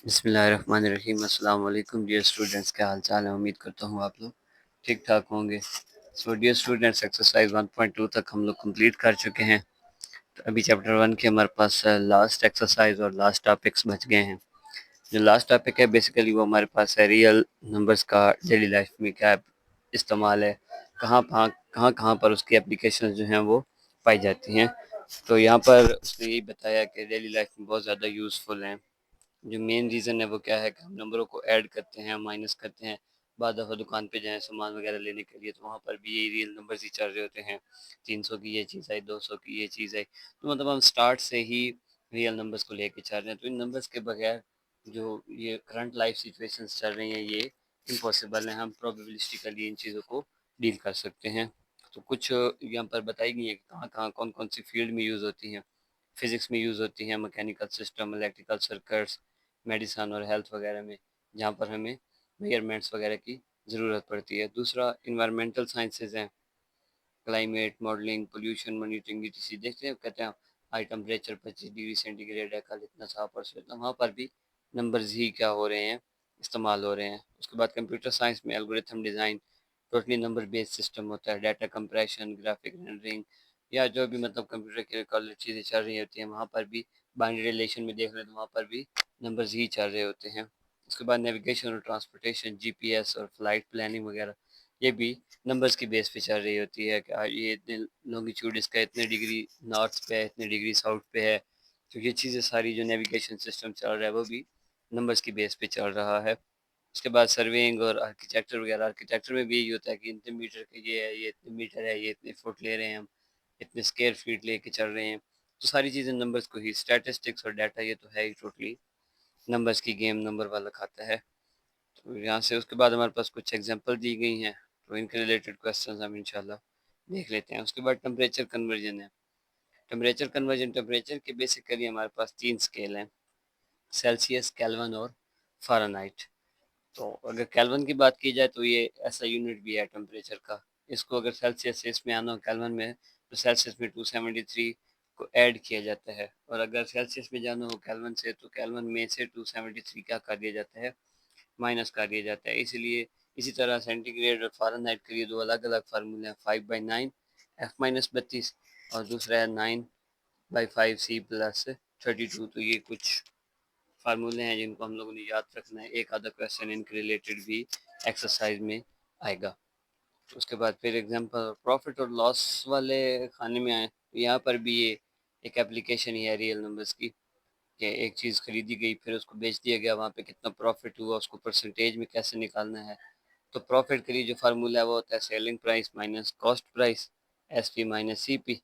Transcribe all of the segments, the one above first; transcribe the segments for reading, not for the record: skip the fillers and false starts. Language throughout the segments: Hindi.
बिस्मिल्लाहिर्रहमानिर्रहीम। अस्सलाम वालेकुम डियर स्टूडेंट्स, क्या हाल चाल है। उम्मीद करता हूँ आप लोग ठीक ठाक होंगे। सो डियर स्टूडेंट्स, एक्सरसाइज 1.2 तक हम लोग कंप्लीट कर चुके हैं। तो अभी चैप्टर 1 के हमारे पास लास्ट एक्सरसाइज और लास्ट टॉपिक्स बच गए हैं। जो लास्ट टॉपिक है बेसिकली वो हमारे पास है रियल नंबर्स का डेली लाइफ में क्या इस्तेमाल है, कहाँ कहाँ पर उसकी एप्लीकेशन जो हैं वो पाई जाती हैं। तो यहाँ पर उसने यही बताया कि डेली लाइफ में बहुत ज़्यादा यूज़फुल हैं। जो मेन रीज़न है वो क्या है कि हम नंबरों को ऐड करते हैं, माइनस करते हैं। बाद दफ़ा दुकान पे जाएँ सामान वगैरह लेने के लिए तो वहाँ पर भी यही रियल नंबर्स ही चल रहे होते हैं। 300 की ये चीज़ आई, 200 की ये चीज़ आई। तो मतलब हम स्टार्ट से ही रियल नंबर्स को लेके चल रहे हैं। तो इन नंबर्स के बगैर जो ये करंट लाइफ सिचुएशंस चल रही हैं ये इम्पॉसिबल हैं। हम प्रोबेबिलिस्टिकली इन चीज़ों को डील कर सकते हैं। तो कुछ यहाँ पर बताई गई है कि कहाँ-कहाँ, कौन-कौन सी फील्ड में यूज़ होती हैं। फिज़िक्स में यूज़ होती हैं, mechanical system, electrical circuits, medicine और हेल्थ वगैरह में, जहाँ पर हमें मेजरमेंट्स वगैरह की ज़रूरत पड़ती है। दूसरा इन्वायरमेंटल साइंसेज हैं, climate modelling, pollution monitoring, etc। देखते हैं कहते हैं हाई टेम्परेचर 25 डिग्री सेंटीग्रेड है, कल इतना था, परसों इतना, वहाँ पर भी नंबर्स ही क्या हो रहे हैं, इस्तेमाल हो रहे हैं। उसके बाद कंप्यूटर साइंस में algorithm design totally number based system होता है। डाटा कंप्रेशन, ग्राफिक रेंडरिंग या जो भी मतलब कंप्यूटर के रिलेटेड चीज़ें चल रही होती हैं वहाँ पर भी बाइनरी रिलेशन में देख रहे हैं तो वहाँ पर भी नंबर्स ही चल रहे होते हैं। उसके बाद नेविगेशन और ट्रांसपोर्टेशन, जीपीएस और फ्लाइट प्लानिंग वगैरह, ये भी नंबर्स की बेस पे चल रही होती है कि ये इतने लॉन्गिट्यूड इसका इतने डिग्री नॉर्थ पे है, इतने डिग्री साउथ पे है। तो ये चीज़ें सारी जो नेविगेशन सिस्टम चल रहा है वो भी नंबर्स की बेस पे चल रहा है। उसके बाद सर्वेइंग और आर्किटेक्चर वगैरह, आर्किटेक्चर में भी यही होता है कि इतने मीटर के ये है, ये इतने मीटर है, ये इतने फुट ले रहे हैं हम, इतने स्क्वायर फीट लेके चल रहे हैं। तो सारी चीज़ें नंबर्स को ही, स्टैटिस्टिक्स और डाटा ये तो है ही टोटली नंबर्स की गेम, नंबर वाला खाता है। तो यहाँ से उसके बाद हमारे पास कुछ एग्जांपल दी गई हैं, तो इनके रिलेटेड क्वेश्चंस हम इंशाल्लाह देख लेते हैं। उसके बाद टेम्परेचर कन्वर्जन है। टेम्परेचर कन्वर्जन, टेम्परेचर के बेसिकली हमारे पास 3 स्केल हैं, सेल्सियस, केल्विन और फ़ारेनहाइट। तो अगर केल्विन की बात की जाए तो ये ऐसा यूनिट भी है टेम्परेचर का। इसको अगर सेल्सियस से इसमें आना हो केल्विन में, तो सेल्सियस में 273 को ऐड किया जाता है, और अगर सेल्सियस में जाना हो केल्विन से तो केल्विन में से 273 क्या कर दिया जाता है, माइनस कर दिया जाता है। इसीलिए इसी तरह सेंटीग्रेड और फ़ारेनहाइट के लिए दो अलग अलग फार्मूले हैं, 5/9 F-32 और दूसरा है 9/5 C+32। तो ये कुछ फार्मूले हैं जिनको हम लोगों ने याद रखना है। एक आधा क्वेश्चन इनके रिलेटेड भी एक्सरसाइज में आएगा। तो उसके बाद फिर एग्जांपल प्रॉफिट और लॉस वाले खाने में आए तो यहाँ पर भी ये एक एप्लीकेशन ही है रियल नंबर्स की, कि एक चीज़ खरीदी गई फिर उसको बेच दिया गया, वहाँ पे कितना प्रॉफिट हुआ उसको परसेंटेज में कैसे निकालना है। तो प्रॉफिट के लिए जो फार्मूला है वो होता है selling price minus cost price, SP minus CP।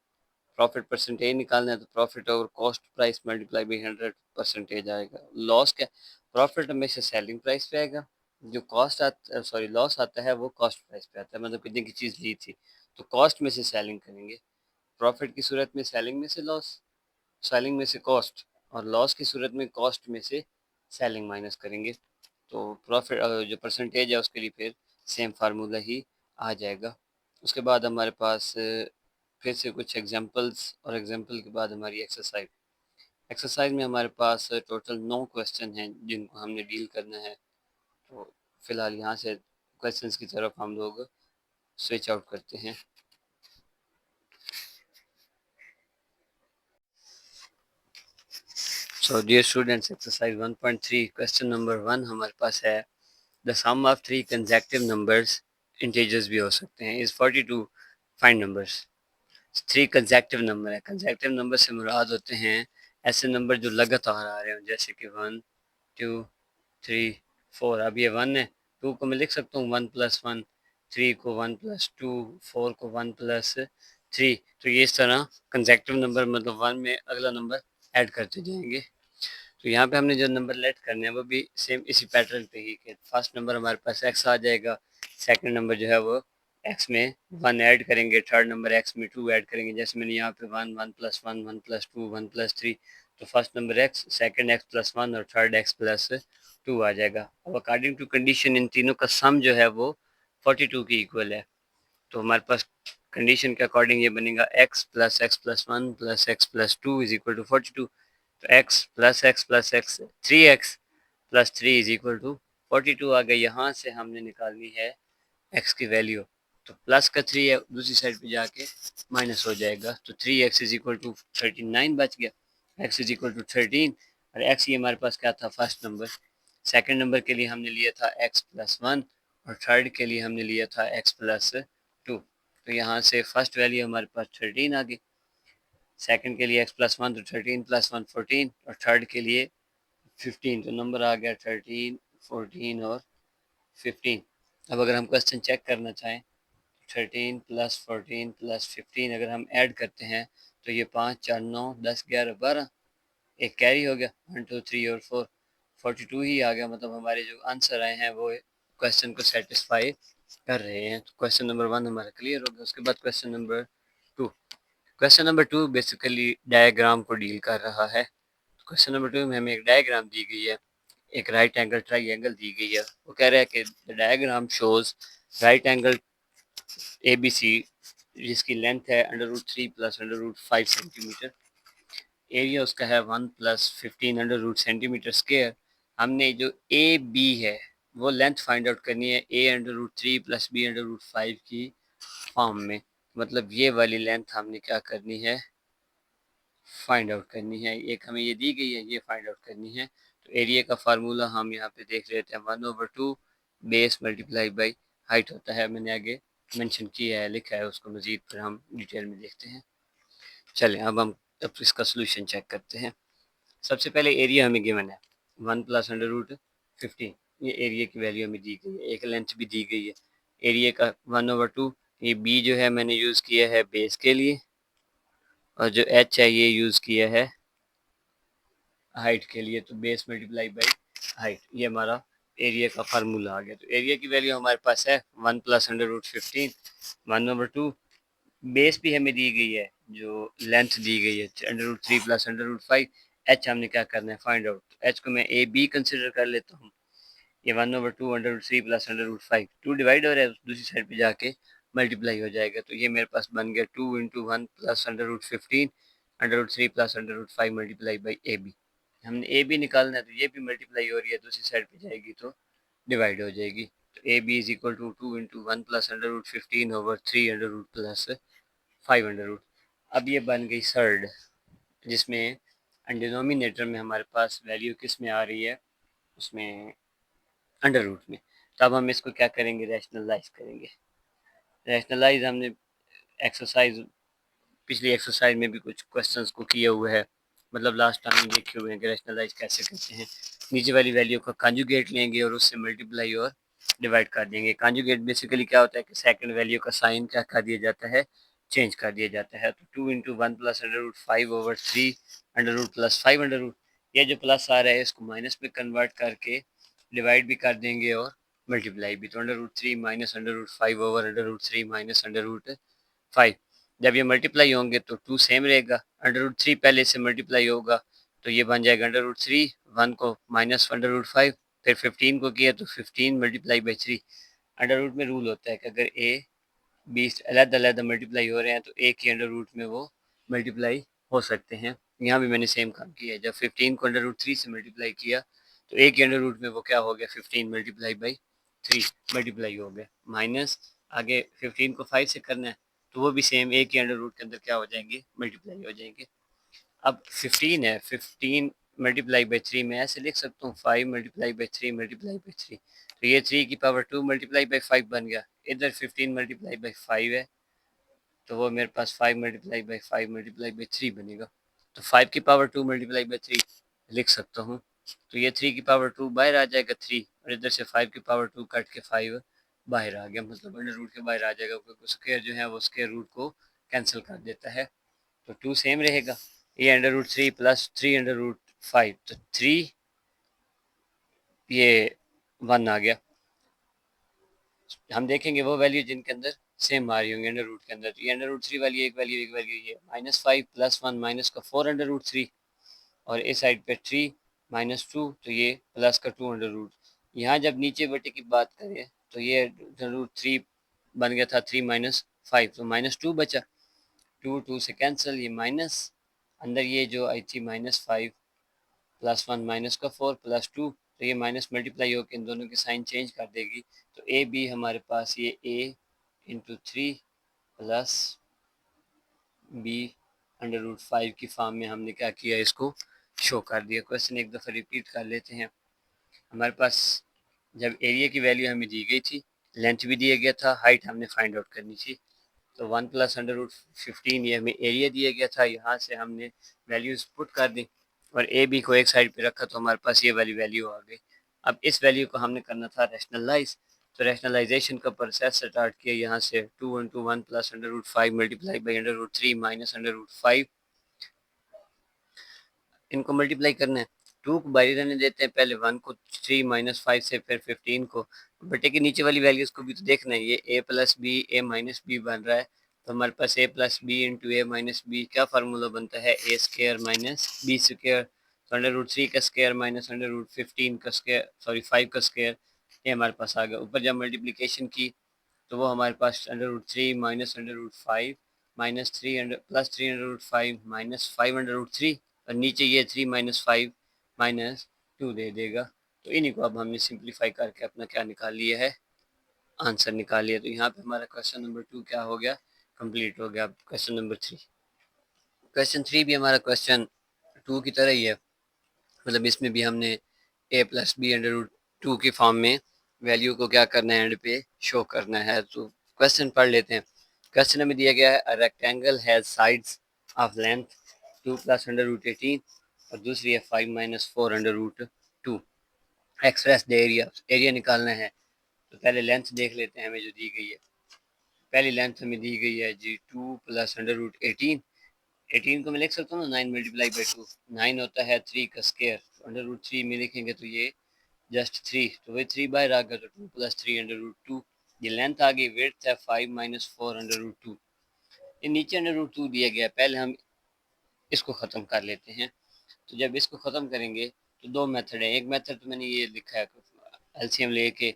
Profit percentage निकालना है तो profit over cost price multiply by 100 percentage आएगा। लॉस क्या, प्रॉफिट हमेशा सेलिंग प्राइस पे आएगा, जो कॉस्ट आता, सॉरी लॉस आता है वो कॉस्ट प्राइस पे आता है, मतलब कितने की चीज़ ली थी तो कॉस्ट में से सेलिंग करेंगे। प्रॉफिट की सूरत में सेलिंग में से लॉस, सेलिंग में से कॉस्ट, और लॉस की सूरत में कॉस्ट में से सेलिंग माइनस करेंगे। तो प्रॉफिट जो परसेंटेज है उसके लिए फिर सेम फार्मूला ही आ जाएगा। उसके बाद हमारे पास फिर से कुछ एग्जांपल्स, और एग्जांपल के बाद हमारी एक्सरसाइज। एक्सरसाइज में हमारे पास टोटल 9 क्वेश्चन हैं जिनको हमने डील करना है। तो फिलहाल यहाँ से क्वेश्चंस की तरफ हम लोग स्विच आउट करते हैं। So dear students, exercise 1.3 question number 1 हमारे पास है, the sum of 3 consecutive numbers, integers भी हो सकते हैं, is 42, find numbers. 3 consecutive number है, कंसेक्यूटिव नंबर से मुराद होते हैं ऐसे नंबर जो लगातार आ रहे हो, जैसे कि 1 2 3 4। अब ये 1 है, 2 को मैं लिख सकता हूँ 1+1, 3 को 1+2, 4 को 1+3। तो ये इस तरह कंसेक्यूटिव नंबर मतलब 1 में अगला नंबर ऐड करते जाएंगे। तो यहाँ पे हमने जो नंबर लेट करने हैं वो भी सेम इसी पैटर्न पे ही, कि फर्स्ट नंबर हमारे पास x आ जाएगा, सेकंड नंबर जो है वो x में 1 ऐड करेंगे, थर्ड नंबर x में 2 ऐड करेंगे। जैसे मैंने यहाँ पे 1 1+1 1+2 1+3, तो first number x, second x+1 और थर्ड x+2 आ जाएगा। अब अकॉर्डिंग टू कंडीशन इन तीनों का सम जो है वो 42 के इक्वल है। तो हमारे पास कंडीशन के अकॉर्डिंग ये बनेगा x plus x+1 plus x+2 is equal to 42। तो x plus x plus x 3x plus 3 is equal to 42 आ गया। यहाँ से हमने निकालनी है x की वैल्यू, तो प्लस का 3 है, दूसरी साइड पे जाके माइनस हो जाएगा, तो 3x इज इक्वल टू 39 बच गया। x इज इक्वल टू 13 और x ये हमारे पास क्या था, फर्स्ट नंबर। सेकंड नंबर के लिए हमने लिया था x प्लस 1 और थर्ड के लिए हमने लिया था x प्लस 2। तो यहाँ से फर्स्ट वैल्यू हमारे पास 13 आ गई, सेकंड के लिए x प्लस 1 तो 13 प्लस 1 14 और थर्ड के लिए 15, तो नंबर आ गया 13, 14 और 15। अब अगर हम क्वेश्चन चेक करना चाहें, 13 प्लस 14 प्लस 15 अगर हम ऐड करते हैं तो ये 5 4 9 10 11 12, एक कैरी हो गया, 1 2 3 और 4, 42 ही आ गया। मतलब हमारे जो आंसर आए हैं वो क्वेश्चन को सेटिस्फाई कर रहे हैं। तो क्वेश्चन नंबर 1 हमारा क्लियर हो गया। उसके बाद question number 2। Question number 2 basically diagram को डील कर रहा है। क्वेश्चन नंबर 2 में हमें एक डायग्राम दी गई है, एक राइट एंगल ट्राइंगल दी गई है। वो कह रहा है कि the diagram shows right angle ABC जिसकी लेंथ है √3 प्लस √5 सेंटीमीटर, एरिया उसका है 1 प्लस 15 √सेंटीमीटर स्क्वायर। हमने जो AB है वो लेंथ फाइंड आउट करनी है A√3 प्लस B√5 की फॉर्म में। मतलब ये वाली लेंथ हमने क्या करनी है, फाइंड आउट करनी है। एक हमें ये दी गई है, ये फाइंड आउट करनी है। तो एरिया का फार्मूला हम यहाँ पे देख लेते हैं, 1/2 बेस मल्टीप्लाई बाई हाइट होता है। मैंने आगे मेंशन किया है, लिखा है उसको, मजीद फिर हम डिटेल में देखते हैं। चलें अब इसका सोल्यूशन चेक करते हैं। सबसे पहले एरिया हमें गिवन है 1 प्लस √15, ये एरिया की वैल्यू हमें दी गई है, एक लेंथ भी दी गई है। एरिया का 1/2, ये बी जो है मैंने यूज़ किया है बेस के लिए, और जो एच है ये यूज़ किया है हाइट के लिए। तो बेस मल्टीप्लाई बाई हाइट, ये हमारा एरिया का फार्मूला आ गया। तो एरिया की वैल्यू हमारे पास है 1 प्लस √15, 1/2। बेस भी हमें दी गई है, जो लेंथ दी गई है √3 प्लस √5। एच हमने क्या करना है, फाइंड आउट। एच को मैं ए बी कंसिडर कर लेता हूँ। ये 1/2 √3 प्लस √5, 2 डिवाइड हो रहा है, दूसरी साइड पे जाके मल्टीप्लाई हो जाएगा। तो ये मेरे पास बन गया 2 × 1 plus √15 √3 plus √5 multiply by A B. हमने ए बी निकालना है, तो ये भी मल्टीप्लाई हो रही है, दूसरी साइड पे जाएगी तो डिवाइड हो जाएगी। तो A B is equal to 2 × 1 plus √15 over 3 plus 5। अब ये बन गई सर्ड, जिसमें डिनोमिनेटर में हमारे पास वैल्यू किस में आ रही है, उसमें √ में। तो अब हम इसको क्या करेंगे, रैशनलाइज करेंगे। रैशनलाइज हमने एक्सरसाइज, पिछली एक्सरसाइज में भी कुछ क्वेश्चंस को किए हुए है, मतलब लास्ट टाइम देखे हुए हैं कि रैशनलाइज कैसे करते हैं। नीचे वाली वैल्यू का कॉन्जुगेट लेंगे और उससे मल्टीप्लाई और डिवाइड कर देंगे। कॉन्जुगेट बेसिकली क्या होता है कि सेकंड वैल्यू का साइन क्या कर दिया जाता है, चेंज कर दिया जाता है। तो 2 × 1 प्लस √5 ओवर 3 √ प्लस 5 ये जो प्लस आ रहा है इसको माइनस में कन्वर्ट करके डिवाइड भी कर देंगे और मल्टीप्लाई भी। तो √3 माइनस √5 ओवर √3 माइनस √5। जब ये मल्टीप्लाई होंगे तो 2 सेम रहेगा, √3 पहले से मल्टीप्लाई होगा तो ये बन जाएगा √3, 1 को माइनस √5, फिर 15 को किया तो 15 मल्टीप्लाई बाई 3। अंडर में रूल होता है कि अगर ए बी अलग-अलग मल्टीप्लाई हो रहे हैं तो ए के अंडर में वो मल्टीप्लाई हो सकते हैं। यहाँ भी मैंने सेम काम किया है, जब 15 को √3 से मल्टीप्लाई किया तो ए के अंडर में वो क्या हो गया, 15 मल्टीप्लाई बाई 3 मल्टीप्लाई हो गया। माइनस आगे 15 को 5 से करना है तो वो भी सेम ए के अंडर के अंदर क्या हो जाएंगे, मल्टीप्लाई हो जाएंगे। अब 15 है, 15 मल्टीप्लाई बाई 3 मैं ऐसे लिख सकता हूँ, 5 मल्टीप्लाई बाई 3 मल्टीप्लाई बाई 3, तो ये 3 की पावर 2 मल्टीप्लाई बाई 5 बन गया। इधर 15 मल्टीप्लाई बाई 5 है तो वो मेरे पास 5 मल्टीप्लाई बाई 5 मल्टीप्लाई बाई 3 बनेगा। तो 5 की पावर 2 मल्टीप्लाई बाई 3 लिख सकता हूँ। तो ये 3 की पावर 2 बाहर आ जाएगा 3, और इधर से 5 की पावर 2 कट के 5 बाहर आ गया, मतलब अंडर रूट के बाहर आ जाएगा, क्योंकि स्क्वायर जो है वो स्क्वायर रूट को कैंसिल कर देता है। तो 2 सेम रहेगा। ये √3 प्लस 3 √5, तो 3 ये 1 आ गया। हम देखेंगे वो वैल्यू जिनके अंदर सेम आ रही होंगी अंडर रूट के अंदर। तो ये √3 वाली एक वैल्यू ये -5 प्लस 1 माइनस का 4 √3, और इस साइड पे 3 -2 तो ये प्लस का 2 यहाँ जब नीचे बटे की बात करें तो ये √3 बन गया था 3 -5, तो -2 बचा, 2 2 से कैंसिल, ये माइनस, अंदर ये जो आई थी -5 प्लस 1 माइनस का 4 प्लस 2, तो ये माइनस मल्टीप्लाई होकर इन दोनों के साइन चेंज कर देगी। तो ए बी हमारे पास ये ए इंटू 3 प्लस बी √5 की फॉर्म में हमने क्या किया, इसको शो कर दिया। क्वेश्चन एक दफ़ा रिपीट कर लेते हैं। हमारे पास जब एरिया की वैल्यू हमें दी गई थी, लेंथ भी दिया गया था, हाइट हमने फाइंड आउट करनी थी। तो 1 प्लस √15 ये हमें एरिया दिया गया था, यहाँ से हमने वैल्यूज़ पुट कर दी और ए बी को एक साइड पे रखा तो हमारे पास ये वाली वैल्यू आ गई। अब इस वैल्यू को हमने करना था रैशनलाइज। तो रैशनलाइजेशन का प्रोसेस स्टार्ट किया यहाँ से 2 into 1 plus √5 multiply by √3 minus √5, इनको मल्टीप्लाई करना है। 2 को बाहर रहने देते हैं, पहले 1 को 3 माइनस 5 से फिर 15 को, बटे के नीचे वाली वैल्यूज को भी तो देखना है। ये ए प्लस बी ए माइनस बी बन रहा है, तो हमारे पास ए प्लस बी इंटू ए माइनस बी क्या फार्मूला बनता है, ए स्क्र माइनस बी स्क्र। तो √3 का स्क्र माइनस √15 का स्क्र, सॉरी 5 का स्क्र, ये हमारे पास आ गया। ऊपर जब मल्टीप्लीकेशन की तो वो हमारे पास √3 माइनस √5 माइनस 3 प्लस 3 √5 माइनस 5 √3, और नीचे ये 3 माइनस 5 माइनस 2 दे देगा। तो इन्हीं को अब हमने सिंप्लीफाई करके अपना क्या निकाल लिया है, आंसर निकाल लिया। तो यहाँ पे हमारा क्वेश्चन नंबर 2 क्या हो गया, कंप्लीट हो गया। अब क्वेश्चन नंबर 3, क्वेश्चन 3 भी हमारा क्वेश्चन 2 की तरह ही है, मतलब इसमें भी हमने ए प्लस बी √2 की फॉर्म में वैल्यू को क्या करना है, एंड पे शो करना है। तो क्वेश्चन पढ़ लेते हैं। क्वेश्चन में दिया गया है a rectangle has sides of length 2 plus √18 और दूसरी है 5 minus 4 √2, express the area, area निकालना है। तो पहले लेंथ देख लेते हैं हमें जो दी गई है। पहली लेंथ हमें दी गई है जी 2 प्लस √18, 18 को मैं लिख सकता हूँ ना 9 मल्टीप्लाई बाई 2, 9 होता है 3 का स्क्वायर, √3 में लिखेंगे तो ये जस्ट 3, तो वही 3 बाहर आ गया, तो 2 प्लस 3 √2। ये लेंथ आ गई, विड्थ है 5 माइनस 4 √2। ये नीचे √2 दिया गया, पहले हम इसको ख़त्म कर लेते हैं। तो जब इसको ख़त्म करेंगे तो दो मेथड है। एक मेथड तो मैंने ये लिखा है, एलसीएम लेके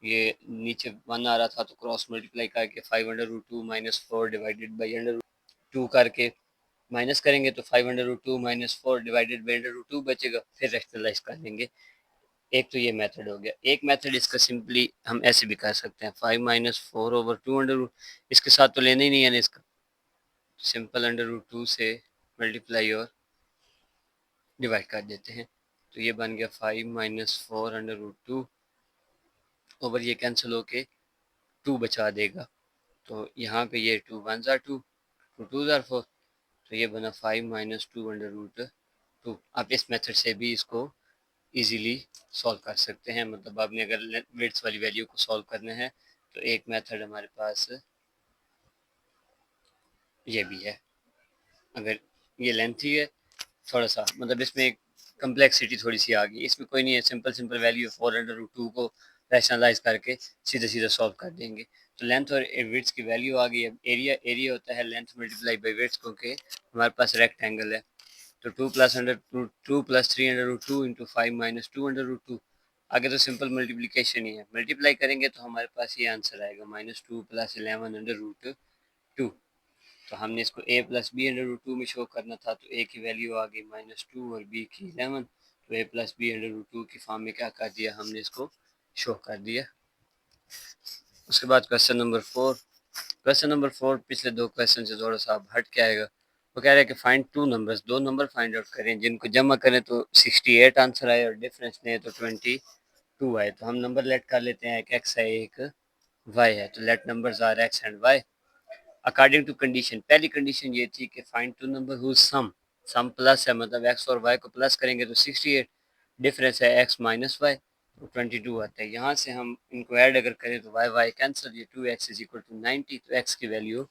ये नीचे 1 आ रहा था तो क्रॉस मल्टीप्लाई करके 5 √2 माइनस 4 डिवाइडेड बाई √2 करके माइनस करेंगे तो 5 √2 माइनस 4 डिवाइडेड बाई √2 बचेगा, फिर रैशनलाइज कर लेंगे। एक तो ये मेथड हो गया। एक मेथड इसका सिंपली हम ऐसे भी कर सकते हैं, 5 माइनस 4 ओवर 2 √, इसके साथ तो लेना ही नहीं है ना इसका, सिंपल √2 से मल्टीप्लाई और डिवाइड कर देते हैं। तो ये बन गया 5 माइनस 4 √2 ओवर ये कैंसिल होके 2 बचा देगा। तो यहाँ पे ये 2 1 ज़ार 2, 2 2 ज़ार 4, तो ये बना 5 माइनस 2 √2। आप इस मेथड से भी इसको इजीली सॉल्व कर सकते हैं। मतलब आपने अगर विड्थ वाली वैल्यू को सॉल्व करना है तो एक मेथड हमारे पास ये भी है। अगर ये लेंथ ही है थोड़ा सा, मतलब इसमें एक कम्प्लेक्सिटी थोड़ी सी आ गई, इसमें कोई नहीं है, सिंपल सिंपल वैल्यू 4 √2 को रैशनलाइज करके सीधे सीधे सॉल्व कर देंगे। तो लेंथ और विड्थ की वैल्यू आ गई। अब एरिया, एरिया होता है लेंथ मल्टीप्लाई बाई विड्थ, क्योंकि हमारे पास रेक्टेंगल है। तो 2 प्लस 3 √2 इंटू 5 माइनस 2 √2, आगे तो सिंपल मल्टीप्लिकेशन ही है, मल्टीप्लाई करेंगे तो हमारे पास ये आंसर आएगा -2 प्लस 11 √2। तो हमने इसको a प्लस बी √2 में शो करना था, तो a की वैल्यू आ गई -2 और b की 11, तो a प्लस बी √2 की फॉर्म में क्या कर दिया हमने, इसको शो कर दिया। उसके बाद क्वेश्चन नंबर 4, क्वेश्चन नंबर 4 पिछले दो क्वेश्चन से थोड़ा सा हट के आएगा। वो कह रहा है कि फाइंड टू नंबर्स, दो नंबर फाइंड आउट करें जिनको जमा करें तो 68 आंसर आए और डिफरेंस लें तो 22 आए। तो हम नंबर लेट कर लेते हैं, एक x है एक y है, तो let numbers are x and y according to condition. पहली कंडीशन ये थी कि find two number whose sum, sum plus है, मतलब x और y को प्लस करेंगे तो 68, डिफरेंस है x माइनस y तो 22 आता है। यहाँ से हम इनको ऐड अगर करें तो y कैंसिल, ये 2x इज इक्वल टू 90, तो x की वैल्यू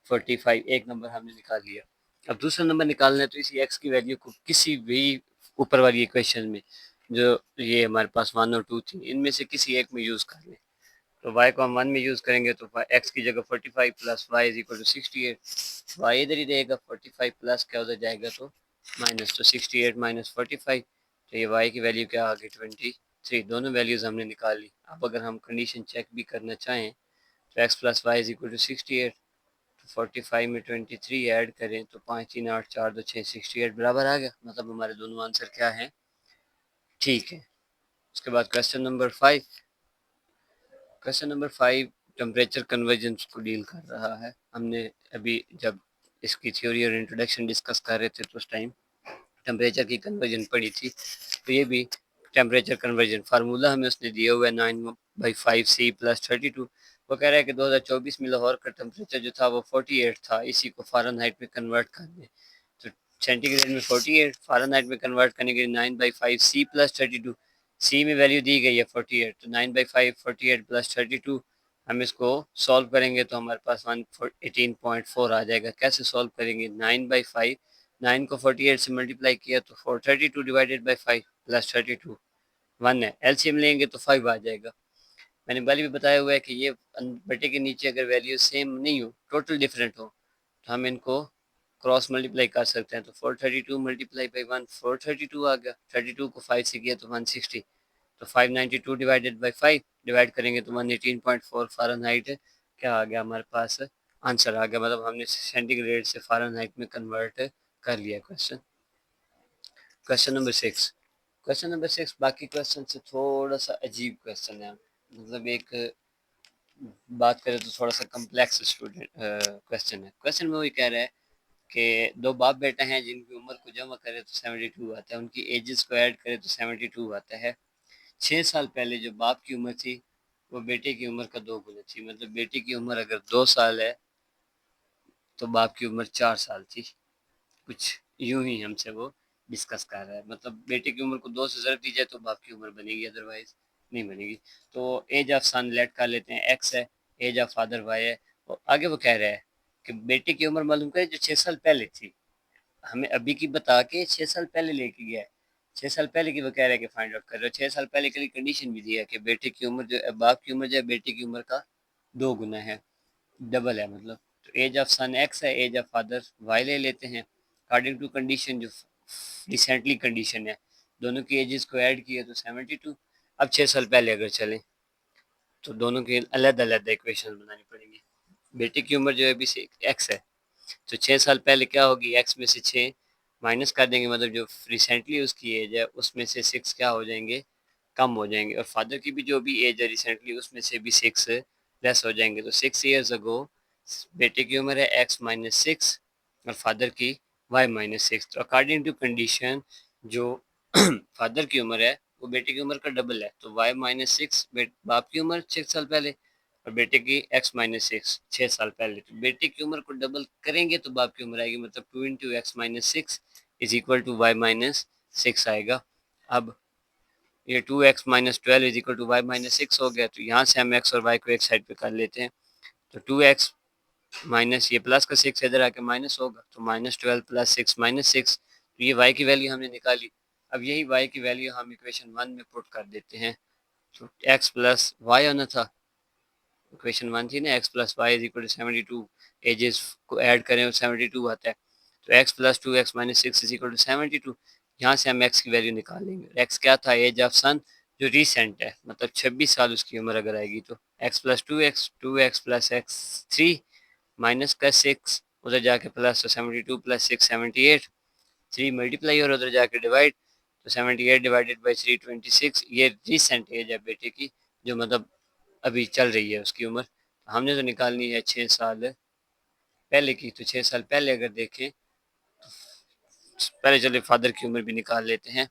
45, एक नंबर हमने निकाल लिया। अब दूसरा नंबर निकालना है, तो इसी x की वैल्यू को किसी भी ऊपर वाली इक्वेशन में, जो ये हमारे पास 1 और 2 थी, इनमें से किसी एक में यूज़ कर लें। तो y को हम 1 में यूज़ करेंगे तो x की जगह 45 plus y is equal to 68, y इधर ही रहेगा, 45 प्लस क्या उधर जाएगा तो माइनस, तो 68 माइनस 45, तो ये y की वैल्यू क्या आ गई 23। दोनों वैल्यूज़ हमने निकाल ली। अब अगर हम कंडीशन चेक भी करना चाहें तो x plus y is equal to 68, तो 45 में 23 ऐड करें तो 5 3 8 4 2 6 68 बराबर आ गया। मतलब हमारे दोनों आंसर क्या हैं, ठीक है। उसके बाद question number 5, question number 5 temperature conversion को डील कर रहा है। हमने अभी जब इसकी थ्योरी और इंट्रोडक्शन डिस्कस कर रहे थे तो उस टाइम टेम्परेचर की कन्वर्जन पड़ी थी, तो ये भी टेम्परेचर कन्वर्जन फार्मूला हमें उसने दिया हुआ है 9/5C+32। वो कह रहा है कि 2024 में लाहौर का टेम्परेचर जो था वो 48 था, इसी को फ़ारेनहाइट में कन्वर्ट कर दें तो सेंटीग्रेड में 48, फ़ारेनहाइट में कन्वर्ट करने के लिए 9/5C+32, सी में वैल्यू दी गई है 48, तो 9/5 48+32 हम इसको सॉल्व करेंगे तो हमारे पास 118.4 आ जाएगा। कैसे सॉल्व करेंगे? 9/5, 9 को 48 से मल्टीप्लाई किया तो 432 डिवाइडेड बाई 5 प्लस 32 1 है, एलसीएम लेंगे तो 5 आ जाएगा। मैंने पहले भी बताया हुआ है कि ये बटे के नीचे अगर वैल्यू सेम नहीं हो, टोटल डिफरेंट हो, तो हम इनको क्रॉस मल्टीप्लाई कर सकते हैं। तो 432 मल्टीप्लाई बाई 1 432 आ गया, 32 को 5 से किया तो 160, तो 592 डिवाइडेड बाई 5 डिवाइड करेंगे तो 118.4 फ़ारेनहाइट क्या आ गया हमारे पास, आंसर आ गया। मतलब हमने सेंटीग्रेड से फ़ारेनहाइट में कन्वर्ट कर लिया question. Question number 6, question number 6 बाकी क्वेश्चन से थोड़ा सा अजीब क्वेश्चन है। मतलब एक बात करें तो थोड़ा सा कम्प्लेक्स स्टूडेंट क्वेश्चन है। क्वेश्चन में वही कह रहा है कि दो बाप बेटे हैं जिनकी उम्र को जमा करें तो 72 आता है, उनकी एजेस को ऐड करें तो 72 आता है। 6 साल पहले जो बाप की उम्र थी वो बेटे की उम्र का 2 गुना थी। मतलब बेटे की उम्र अगर 2 साल है तो बाप की उम्र 4 साल थी। कुछ यूं ही हमसे वो डिस्कस कर रहा है। मतलब बेटे की उम्र को 2 से ज़रब दी जाए तो बाप की उम्र बनेगी, अदरवाइज नहीं बनेगी। तो एज ऑफ सन लेट कर लेते हैं एक्स है, एज ऑफ फादर वाई है। और आगे वो कह रहा है कि बेटे की उम्र मालूम करें जो 6 साल पहले थी। हमें अभी की बता के 6 साल पहले लेके गया है। 6 साल पहले की वो कह रहा है कि फाइंड आउट कर रहे हो। 6 साल पहले के लिए कंडीशन भी दी है कि बेटे की उम्र जो बाप की उम्र जो है बेटे की उम्र का 2 गुना है, डबल है मतलब। तो एज ऑफ सन एक्स है, एज ऑफ फादर वाई ले लेते हैं अकॉर्डिंग टू कंडीशन जो रिसेंटली कंडीशन है। दोनों की एजेस को ऐड किया तो 72। अब 6 साल पहले अगर चलें तो दोनों के अलग अलग इक्वेशन बनानी पड़ेंगी। बेटे की उम्र जो है अभी से एक्स है, तो 6 साल पहले क्या होगी, एक्स में से 6 माइनस कर देंगे, मतलब जो रिसेंटली उसकी एज है उसमें से 6 क्या हो जाएंगे, कम हो जाएंगे। और फादर की भी जो भी एज है रिसेंटली उसमें से भी 6 लेस हो जाएंगे। तो 6 ईयर्स अगो बेटे की उम्र है x-6 और फादर की y-6। तो अकॉर्डिंग टू कंडीशन जो फादर की उम्र है वो बेटे की उम्र का डबल है, तो y-6 बाप की उम्र 6 साल पहले और बेटे की x-6 6 साल पहले। तो बेटे की उम्र को डबल करेंगे तो बाप की उम्र आएगी, मतलब 2 into x-6 is equal to y-6 आएगा। अब ये 2x-12 is equal to y-6 हो गया, तो यहाँ से हम x और y को एक साइड पे कर लेते हैं। तो 2x माइनस ये प्लस का 6 इधर आके माइनस होगा, तो -12 + 6 -6, तो ये y की वैल्यू हमने निकाली। अब यही y की वैल्यू हम इक्वेशन 1 में पुट कर देते हैं। तो x प्लस वाई होना था, इक्वेशन 1 थी ना, x plus y is equal to 72, ages को ऐड करें और 72 आता है। तो x plus 2x-6 is equal to 72। यहाँ से हम x की वैल्यू निकाल लेंगे। x क्या था, एज ऑफ सन जो रिसेंट है, मतलब 26 साल उसकी उम्र अगर आएगी तो x plus 2x plus x 3 minus का 6 उधर जाके प्लस, तो 72 प्लस 6 78, 3 मल्टीप्लाई और उधर जाके डिवाइड, तो 78 डिवाइडेड बाई 326। ये रिसेंट एज है बेटे की, जो मतलब अभी चल रही है उसकी उम्र। हमने तो निकालनी है 6 साल पहले की। तो 6 साल पहले अगर देखें, पहले चले फादर की उम्र भी निकाल लेते हैं।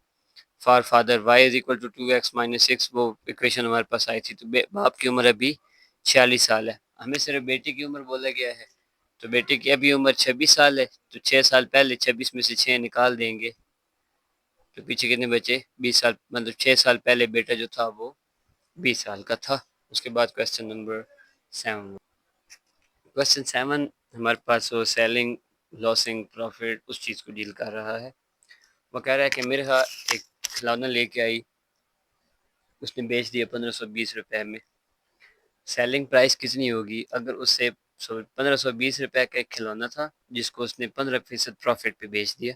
For father y is equal to 2x-6, वो इक्वेशन हमारे पास आई थी। तो बाप की उम्र अभी 46 साल है, हमें सिर्फ बेटे की उम्र बोला गया है। तो बेटे की अभी उम्र 26 साल है, तो 6 साल पहले 26 में से 6 निकाल देंगे तो पीछे कितने बचे, 20 साल। मतलब 6 साल पहले बेटा जो था वो 20 साल का था। उसके बाद क्वेश्चन नंबर 7, क्वेश्चन 7 हमारे पास वो सेलिंग लॉसिंग प्रॉफिट उस चीज़ को डील कर रहा है। वो कह रहा है कि मेरे यहाँ एक खिलौना लेके आई, उसने बेच दिया 1520 रुपए में। सेलिंग प्राइस कितनी होगी अगर उससे 1520 रुपए का एक खिलौना था जिसको उसने 15% प्रॉफिट पे बेच दिया।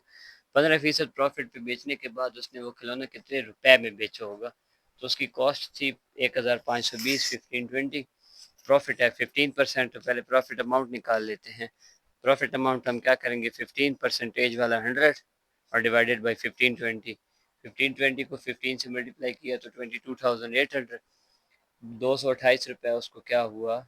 15% प्रॉफिट पे बेचने के बाद उसने वो खिलौना कितने रुपए में बेचा होगा। तो उसकी कॉस्ट थी 1520, 1520, प्रॉफिट है 15%। तो पहले प्रॉफिट अमाउंट निकाल लेते हैं। प्रॉफिट अमाउंट हम क्या करेंगे, 15 परसेंटेज वाला 100 और डिवाइडेड बाई 1520। 1520 को 15 से मल्टीप्लाई किया तो 22,800, 228 रुपये उसको क्या हुआ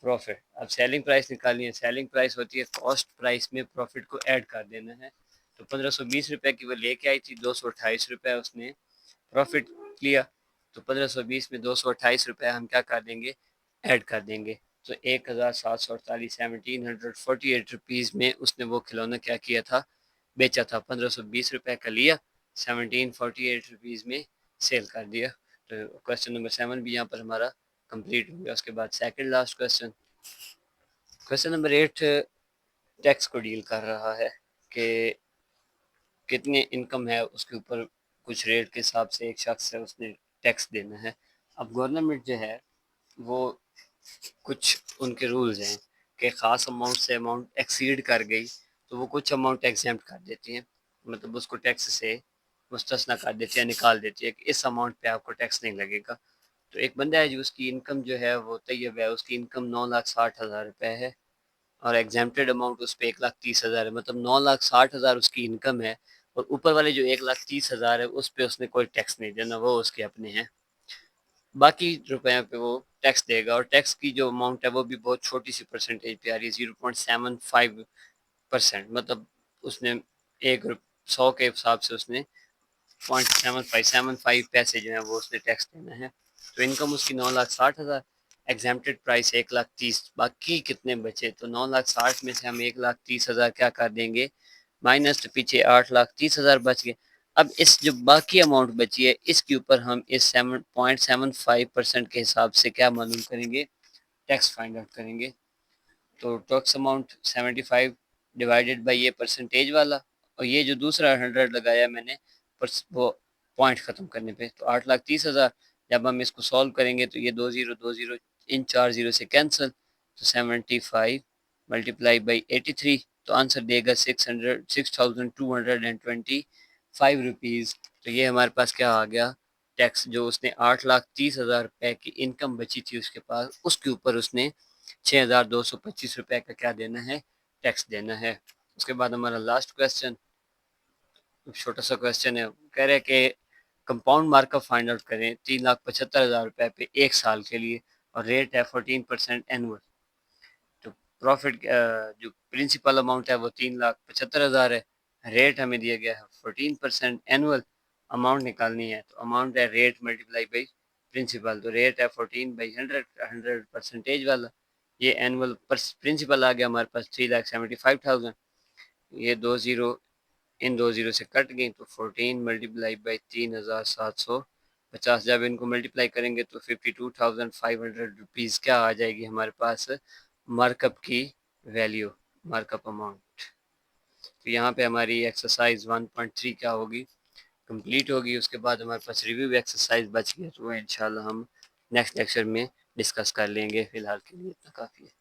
प्रॉफिट। अब सेलिंग प्राइस निकालनी है, सेलिंग प्राइस होती है कॉस्ट प्राइस में प्रॉफिट को ऐड कर देना है। तो 1520 रुपये की वो लेके आई थी, 228 रुपये उसने प्रॉफिट लिया, तो 1520 में 228 रुपये हम क्या कर देंगे ऐड कर देंगे। तो 1748 1748 रुपीज़ में उसने वो खिलौना क्या किया था बेचा था, 1520 रुपये का लिया, 1748 रुपीज़ में सेल कर दिया। तो क्वेश्चन नंबर 7 भी यहाँ पर हमारा कंप्लीट हो गया। उसके बाद second last question, question number 8 tax को डील कर रहा है कि कितने इनकम है उसके ऊपर कुछ रेट के हिसाब से एक शख्स है उसने टैक्स देना है। अब गवर्नमेंट जो है वो कुछ उनके रूल्स हैं कि ख़ास अमाउंट से अमाउंट एक्सीड कर गई तो वो कुछ अमाउंट एग्जेम्प्ट कर देती है, मतलब उसको टैक्स से मुस्तस्ना कर देती है, निकाल देती है कि इस अमाउंट पे आपको टैक्स नहीं लगेगा। तो एक बंदा है जो उसकी इनकम जो है वो तैयब है, उसकी इनकम 9,60,000 रुपये है और एग्जेम्प्टेड अमाउंट उस पर 1,30,000 है, मतलब 9,60,000 उसकी इनकम है और ऊपर वाले जो 1,30,000 है उस पर उसने कोई टैक्स नहीं देना, वो उसके अपने हैं। बाकी रुपयों पे वो टैक्स देगा और टैक्स की जो अमाउंट है वो भी बहुत छोटी सी परसेंटेज पे आ रही है, 0.75%, मतलब उसने एक 100 के हिसाब से उसने 0.75 पैसे जो है वो उसने टैक्स देना है। तो इनकम उसकी 9,60,000, एग्जेम्प्टेड प्राइस 1,30,000, बाकी कितने बचे, तो 9,60,000 में से हम 1,30,000 क्या कर देंगे माइनस, तो पीछे 8,30,000 बच गए। अब इस जो बाकी अमाउंट बची है इसके ऊपर हम इस 7.75% के हिसाब से क्या मालूम करेंगे टैक्स फाइंड आउट करेंगे। तो टैक्स अमाउंट 75 डिवाइडेड बाई ये परसेंटेज वाला, और ये जो दूसरा 100 लगाया मैंने वो पॉइंट ख़त्म करने पे, तो 8,30,000। जब हम इसको सॉल्व करेंगे तो ये दो ज़ीरो इन 4 ज़ीरो से कैंसिल, तो 75 मल्टीप्लाई बाई 83, तो आंसर देगा 6,225 रुपीज़। तो ये हमारे पास क्या आ गया टैक्स, जो उसने 8,30,000 रुपये की इनकम बची थी उसके पास, उसके ऊपर उसने 6,225 रुपये का क्या देना है टैक्स देना है। उसके बाद हमारा लास्ट क्वेश्चन, छोटा सा क्वेश्चन है, कह रहे हैं कि कंपाउंड मार्कअप फाइंड आउट करें 3,75,000 रुपये पे एक साल के लिए और रेट है 14% एनुअल। तो प्रॉफिट जो प्रिंसिपल अमाउंट है वो 3,75,000 है, रेट हमें दिया गया है 14% एनुअल, अमाउंट निकालनी है तो अमाउंट है रेट मल्टीप्लाई बाई प्रिंसिपल, तो रेट है 14/100, 100% वाला, ये एनुअल प्रिंसिपल आ गया हमारे पास 3,75,000, ये दो ज़ीरो इन दो ज़ीरो से कट गई, तो 14 मल्टीप्लाई बाई 3,750, जब इनको मल्टीप्लाई करेंगे तो 52,500 रुपीज़ क्या आ जाएगी हमारे पास मार्कअप की वैल्यू, मार्कअप अमाउंट। तो यहाँ पे हमारी एक्सरसाइज 1.3 क्या होगी कंप्लीट होगी। उसके बाद हमारे पास रिव्यू एक्सरसाइज बच गई, तो वो इंशाल्लाह हम नेक्स्ट लेक्चर में डिस्कस कर लेंगे। फ़िलहाल के लिए इतना काफ़ी है।